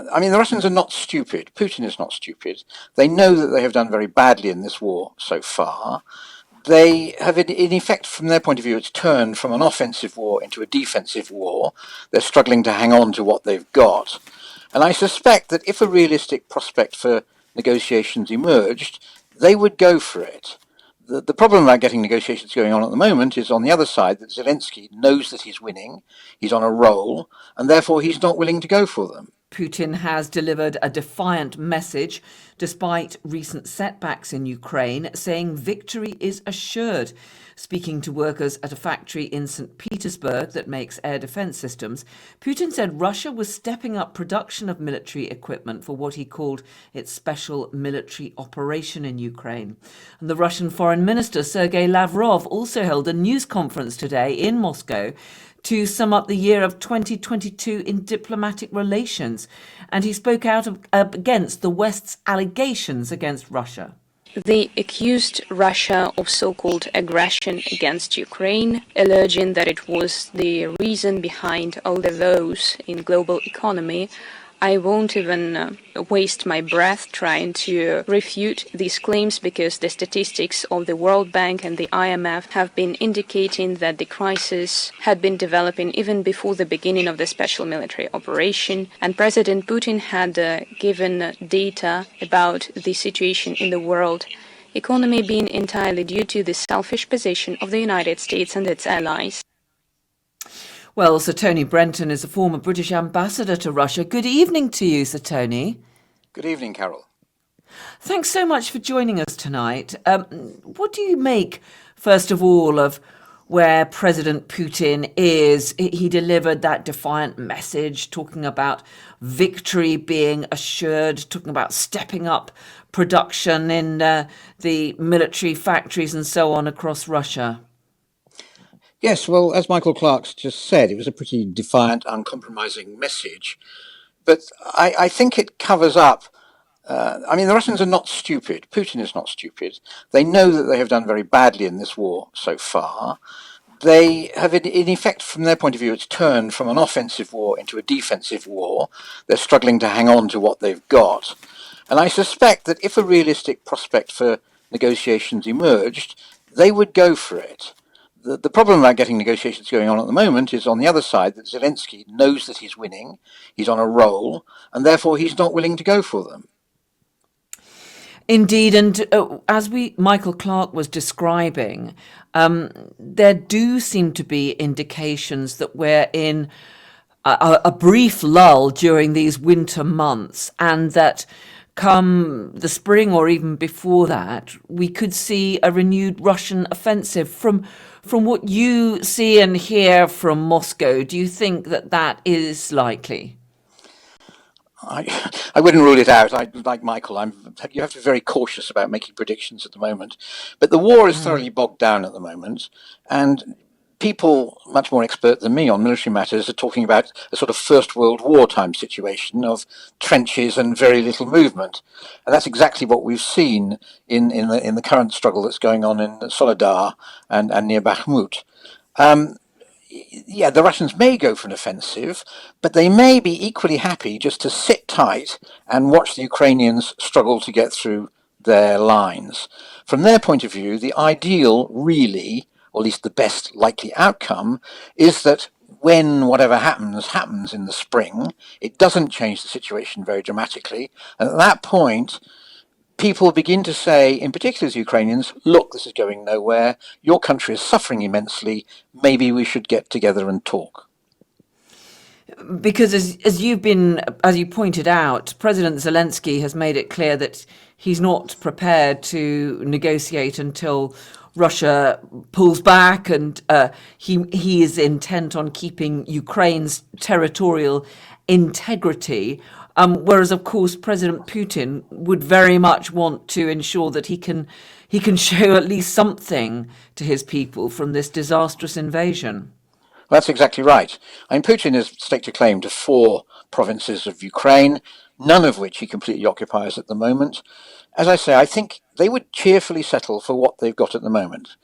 the Russians are not stupid. Putin is not stupid. They know that they have done very badly in this war so far. They have, in effect, from their point of view, it's turned from an offensive war into a defensive war. They're struggling to hang on to what they've got. And I suspect that if a realistic prospect for negotiations emerged, they would go for it. The problem about getting negotiations going on at the moment is on the other side that Zelensky knows that he's winning, he's on a roll, and therefore he's not willing to go for them. Putin has delivered a defiant message despite recent setbacks in Ukraine, saying victory is assured. Speaking to workers at a factory in St. Petersburg that makes air defense systems, Putin said Russia was stepping up production of military equipment for what he called its special military operation in Ukraine. And the Russian Foreign Minister Sergei Lavrov also held a news conference today in Moscow to sum up the year of 2022 in diplomatic relations, and he spoke out against the West's allegations against Russia. They accused Russia of so-called aggression against Ukraine, alleging that it was the reason behind all the woes in global economy. I won't even waste my breath trying to refute these claims because the statistics of the World Bank and the IMF have been indicating that the crisis had been developing even before the beginning of the special military operation, and President Putin had given data about the situation in the world economy being entirely due to the selfish position of the United States and its allies. Well, Sir Tony Brenton is a former British ambassador to Russia. Good evening to you, Sir Tony. Good evening, Carol. Thanks so much for joining us tonight. What do you make, first of all, of where President Putin is? He delivered that defiant message, talking about victory being assured, talking about stepping up production in the military factories and so on across Russia. Yes, well, as Michael Clark's just said, it was a pretty defiant, uncompromising message. But I think it covers up. The Russians are not stupid. Putin is not stupid. They know that they have done very badly in this war so far. They have, in effect, from their point of view, it's turned from an offensive war into a defensive war. They're struggling to hang on to what they've got. And I suspect that if a realistic prospect for negotiations emerged, they would go for it. The problem about getting negotiations going on at the moment is on the other side that Zelensky knows that he's winning, he's on a roll, and therefore he's not willing to go for them. Indeed, and as Michael Clark was describing, there do seem to be indications that we're in a brief lull during these winter months, and that come the spring or even before that, we could see a renewed Russian offensive. From what you see and hear from Moscow, do you think that is likely? I wouldn't rule it out. Like Michael, you have to be very cautious about making predictions at the moment. But the war is thoroughly bogged down at the moment, and people much more expert than me on military matters are talking about a sort of First World War time situation of trenches and very little movement. And that's exactly what we've seen in the current struggle that's going on in Soledar and near Bakhmut. The Russians may go for an offensive, but they may be equally happy just to sit tight and watch the Ukrainians struggle to get through their lines. From their point of view, the ideal really, or at least the best likely outcome, is that when whatever happens in the spring, it doesn't change the situation very dramatically. And at that point, people begin to say, in particular as Ukrainians, look, this is going nowhere. Your country is suffering immensely. Maybe we should get together and talk. Because as you pointed out, President Zelensky has made it clear that he's not prepared to negotiate until Russia pulls back, and he is intent on keeping Ukraine's territorial integrity. Whereas, of course, President Putin would very much want to ensure that he can show at least something to his people from this disastrous invasion. Well, that's exactly right. Putin has staked a claim to 4 provinces of Ukraine, none of which he completely occupies at the moment. As I say, I think they would cheerfully settle for what they've got at the moment.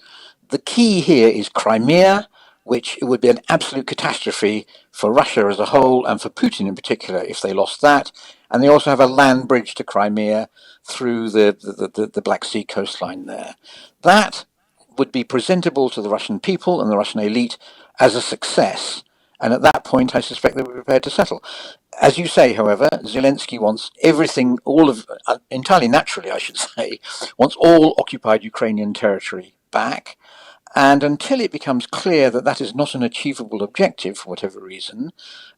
The key here is Crimea, which it would be an absolute catastrophe for Russia as a whole and for Putin in particular if they lost that. And they also have a land bridge to Crimea through the Black Sea coastline there. That would be presentable to the Russian people and the Russian elite as a success. And at that point, I suspect they were prepared to settle. As you say, however, Zelensky wants everything, entirely naturally, I should say, wants all occupied Ukrainian territory back. And until it becomes clear that that is not an achievable objective, for whatever reason,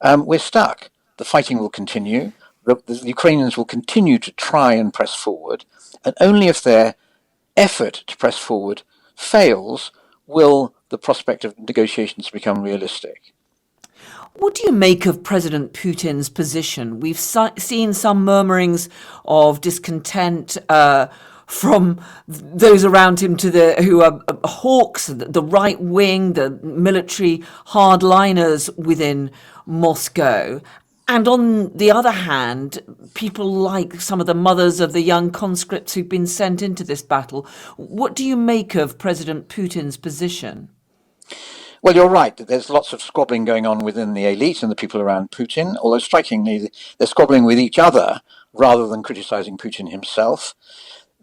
we're stuck. The fighting will continue. The Ukrainians will continue to try and press forward. And only if their effort to press forward fails will the prospect of negotiations become realistic. What do you make of President Putin's position? We've seen some murmurings of discontent from those around him who are hawks, the right wing, the military hardliners within Moscow. And on the other hand, people like some of the mothers of the young conscripts who've been sent into this battle. What do you make of President Putin's position? Well, you're right. There's lots of squabbling going on within the elite and the people around Putin, although strikingly, they're squabbling with each other rather than criticizing Putin himself.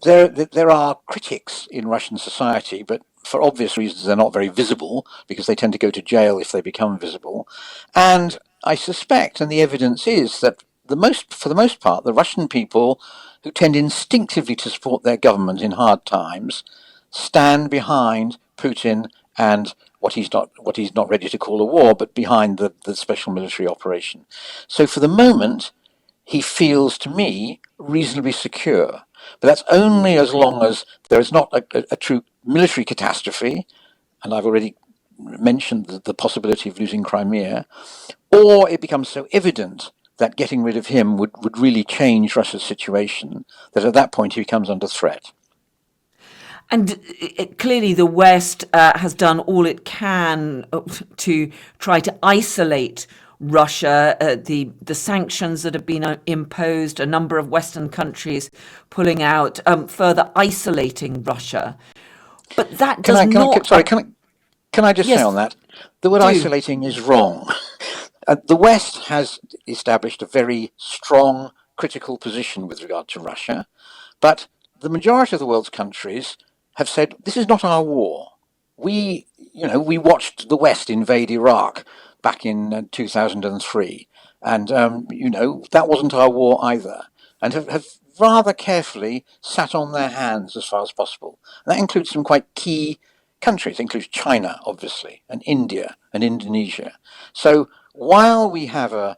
There are critics in Russian society, but for obvious reasons, they're not very visible because they tend to go to jail if they become visible. And I suspect, and the evidence is, that for the most part, the Russian people who tend instinctively to support their government in hard times stand behind Putin and what he's not ready to call a war, but behind the special military operation. So for the moment, he feels, to me, reasonably secure. But that's only as long as there is not a true military catastrophe, and I've already mentioned the possibility of losing Crimea, or it becomes so evident that getting rid of him would really change Russia's situation, that at that point he becomes under threat. And clearly the West has done all it can to try to isolate Russia, the sanctions that have been imposed, a number of Western countries pulling out, further isolating Russia. But that does not... Can I just say on that? The word isolating is wrong. The West has established a very strong critical position with regard to Russia, but the majority of the world's countries have said, this is not our war. We watched the West invade Iraq back in 2003, and that wasn't our war either, and have rather carefully sat on their hands as far as possible. And that includes some quite key countries. It includes China, obviously, and India and Indonesia. So while we have a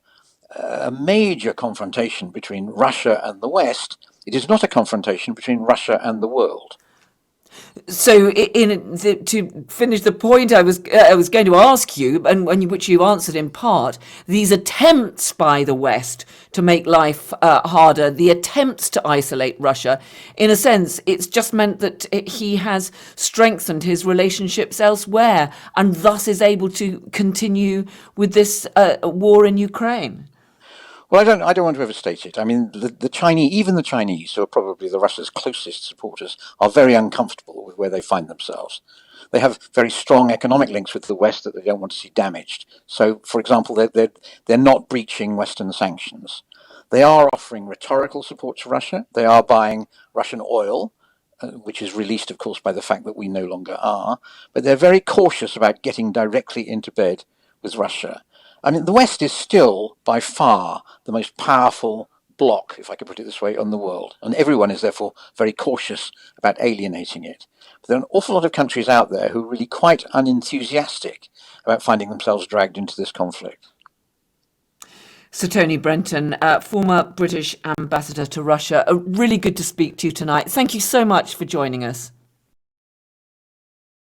major confrontation between Russia and the West, it is not a confrontation between Russia and the world. So, to finish the point, I was going to ask you, and which you answered in part, these attempts by the West to make life harder, the attempts to isolate Russia, in a sense, it's just meant that he has strengthened his relationships elsewhere, and thus is able to continue with this war in Ukraine. Well, I don't want to overstate it. I mean, the Chinese, even the Chinese, who are probably the Russia's closest supporters, are very uncomfortable with where they find themselves. They have very strong economic links with the West that they don't want to see damaged. So, for example, they're not breaching Western sanctions. They are offering rhetorical support to Russia. They are buying Russian oil, which is released, of course, by the fact that we no longer are. But they're very cautious about getting directly into bed with Russia. I mean, the West is still, by far, the most powerful bloc, if I could put it this way, on the world. And everyone is therefore very cautious about alienating it. But there are an awful lot of countries out there who are really quite unenthusiastic about finding themselves dragged into this conflict. Sir Tony Brenton, former British ambassador to Russia, really good to speak to you tonight. Thank you so much for joining us.